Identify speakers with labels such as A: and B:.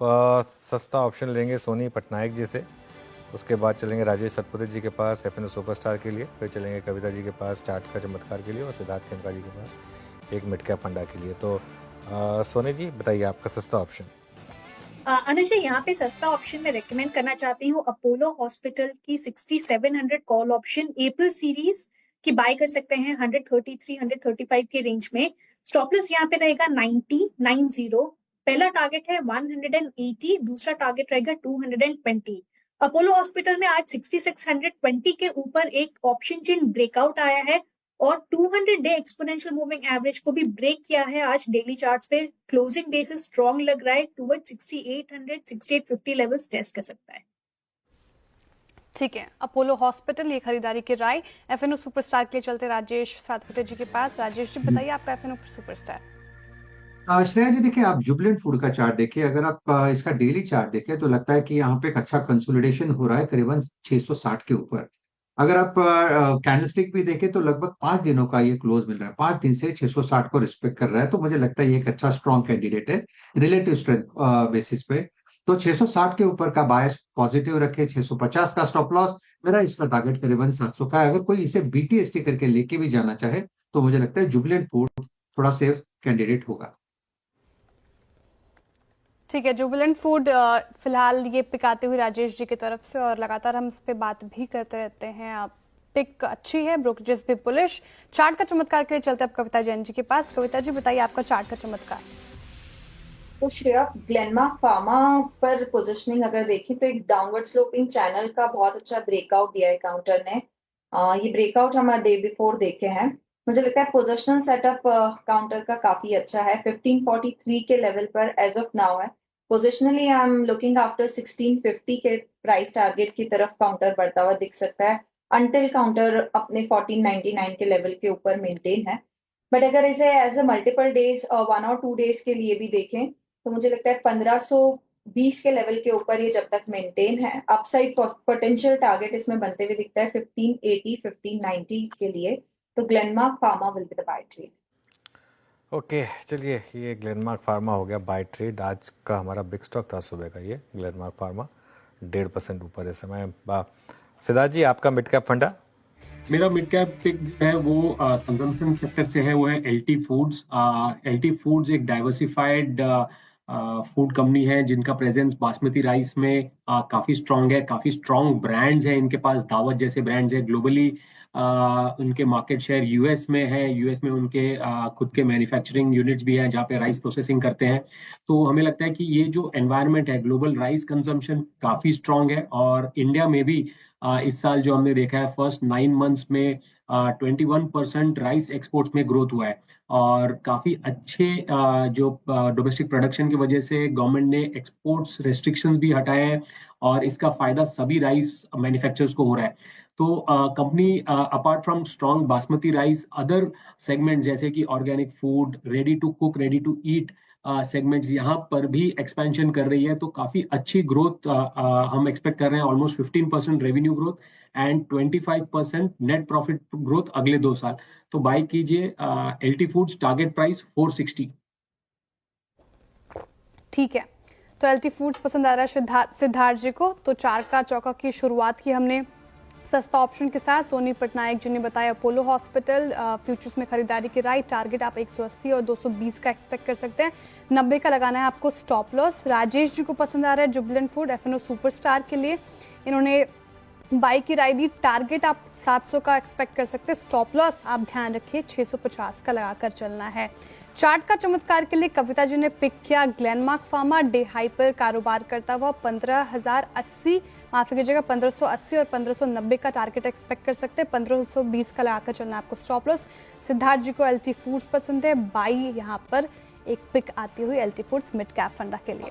A: सस्ता ऑप्शन लेंगे सोनी पटनायक जी से, उसके बाद चलेंगे राजेश सतपथी जी के पास एफएनओ सुपरस्टार के लिए, फिर चलेंगे कविता जी के पास चार्ट का चमत्कार के लिए और सिद्धार्थ खेमका जी के पास एक मिड कैप फंडा के लिए। तो सोनी जी बताइए आपका सस्ता ऑप्शन।
B: अनुज जी, यहाँ पे सस्ता ऑप्शन में रेकमेंड करना चाहती हूँ अपोलो हॉस्पिटल की 6700 कॉल ऑप्शन एप्रिल सीरीज की बाय कर सकते हैं 133 135 के रेंज में। स्टॉप लॉस यहाँ पे रहेगा 90। पहला टारगेट है 180, दूसरा टारगेट रहेगा 220। अपोलो हॉस्पिटल में आज 6620 के ऊपर एक ऑप्शन चेन ब्रेकआउट आया है और 200 डे एक्सपोनेंशियल मूविंग एवरेज को भी ब्रेक किया है आज डेली चार्ट्स पे। क्लोजिंग बेसिस स्ट्रॉन्ग लग रहा है, टुवर्ड 6800 6850 लेवल्स टेस्ट कर सकता है।
C: ठीक है, अपोलो हॉस्पिटल ये खरीदारी की राय। एफएनओ सुपरस्टार के लिए चलते राजेश सातपुते जी के पास। राजेश जी बताइए आपका एफएनओ सुपरस्टार।
D: श्रेया जी देखिए, आप जुबिलेंट फूड का चार्ट देखिए, अगर आप इसका डेली चार्ट देखें तो लगता है कि यहाँ पे एक अच्छा कंसोलिडेशन हो रहा है करीबन 660 के ऊपर। अगर आप कैंडलस्टिक भी देखें तो लगभग 5 दिनों का ये क्लोज मिल रहा है, 5 दिन से 660 को रिस्पेक्ट कर रहा है। तो मुझे लगता है ये एक अच्छा स्ट्रॉन्ग कैंडिडेट है रिलेटिव स्ट्रेंथ बेसिस पे। तो 660 के ऊपर का बायस पॉजिटिव रखे, 650 का स्टॉप लॉस, मेरा इसका टारगेट करीबन 700 का है। अगर कोई इसे बीटीएसटी करके लेके भी जाना चाहे तो मुझे लगता है जुबिलेंट फूड थोड़ा सेफ कैंडिडेट होगा।
C: ठीक है, जुबिलेंट फूड फिलहाल ये पिक आते हुए राजेश जी की तरफ से और लगातार हम इस पे बात भी करते रहते हैं। पिक अच्छी है, ब्रोकरेजेस भी बुलिश। चार्ट का चमत्कार के लिए चलते हैं अब कविता जैन जी के पास। कविता जी बताइए आपका चार्ट का चमत्कार।
E: तो श्रेया, ग्लेनमार्क फार्मा पर पोजीशनिंग अगर देखें तो एक डाउनवर्ड स्लोपिंग चैनल का बहुत अच्छा ब्रेकआउट दिया है काउंटर ने। ये ब्रेकआउट हम डे बिफोर देखे हैं। मुझे लगता है पोजिशनल सेटअप काउंटर का काफी अच्छा है। 1543 के लेवल पर एज ऑफ नाउ है। Positionally I am looking after 1650 के प्राइस टारगेट की तरफ काउंटर बढ़ता हुआ दिख सकता है अनटिल काउंटर अपने 1499 के लेवल के ऊपर मेंटेन है। बट अगर इसे एज ए मल्टीपल डेज 1 और 2 डेज के लिए भी देखें तो मुझे लगता है 1520 के लेवल के ऊपर ये जब तक मेंटेन है, अपसाइड पोटेंशियल टारगेट इसमें बनते हुए दिखता है 1580 1590 के लिए। तो Glenmark pharma will be the buy trade.
A: Okay चलिए, ये ग्लेनमार्क फार्मा हो गया बाय ट्रेड। आज का हमारा बिग स्टॉक था सुबह का ये ग्लेनमार्क फार्मा, 1.5% ऊपर इस समय। सिद्धार्थ जी आपका मिड कैप फंडा।
F: मेरा मिड कैप पिक है वो कंजम्पशन सेक्टर से है, वो है एलटी फूड्स। एलटी फूड्स एक डाइवर्सिफाइड फूड कंपनी है जिनका प्रेजेंस बासमती राइस में काफी स्ट्रांग है। काफी स्ट्रांग ब्रांड्स हैं इनके पास, दावत जैसे ब्रांड्स है। ग्लोबली उनके मार्केट शेयर यूएस में है। यूएस में उनके खुद के मैन्युफैक्चरिंग यूनिट्स भी हैं जहाँ पे राइस प्रोसेसिंग करते हैं। तो हमें लगता है कि ये जो एनवायरनमेंट है, ग्लोबल राइस कंजम्पशन काफी स्ट्रांग है। और इंडिया में भी इस साल जो हमने देखा है फर्स्ट 9 मंथ्स में 21% राइस एक्सपोर्ट्स में ग्रोथ हुआ है। और काफी अच्छे जो डोमेस्टिक प्रोडक्शन की वजह से गवर्नमेंट ने एक्सपोर्ट्स रेस्ट्रिक्शंस भी हटाए हैं और इसका फायदा सभी राइस मैन्युफैक्चरर्स को हो रहा है। तो company apart from strong basmati rice, other segment जैसे कि organic food, ready to cook, ready to eat segments यहाँ पर भी एक्सपेंशन कर रही है। तो काफी अच्छी ग्रोथ हम एक्सपेक्ट कर रहे हैं, almost 15% revenue growth and 25% net profit growth अगले 2 साल। तो बाय कीजिए एलटी फूड्स, टारगेट प्राइस 460।
C: ठीक है, तो एलटी फूड्स पसंद आ रहा है सिद्धार्थ जी को। तो चार का चौका की शुरुआत की हमने सस्ता ऑप्शन के साथ। सोनी पटनायक जी ने बताया अपोलो हॉस्पिटल फ्यूचर्स में खरीदारी की राय। टारगेट आप 180 और 220 का एक्सपेक्ट कर सकते हैं। 90 का लगाना है आपको स्टॉप लॉस। राजेश जी को पसंद आ रहा है जुबिलेंट फूड एफएनओ सुपरस्टार के लिए, इन्होंने बाई की राय दी। टारगेट आप 700 का एक्सपेक्ट कर सकते हैं। स्टॉप लॉस आप ध्यान रखिए 650 का लगाकर चलना है। चार्ट का चमत्कार के लिए कविता जी ने पिक किया ग्लेनमार्क फार्मा, डे हाई पर कारोबार करता हुआ 15,080 माफी कीजिएगा 1580 और 1590 का टारगेट एक्सपेक्ट कर सकते हैं। 1520 का लगाकर चलना है आपको स्टॉप लॉस। सिद्धार्थ जी को एलटी फूड्स पसंद है, बाई यहाँ पर एक पिक आती हुई एलटी फूड्स मिड कैप फंडा के लिए।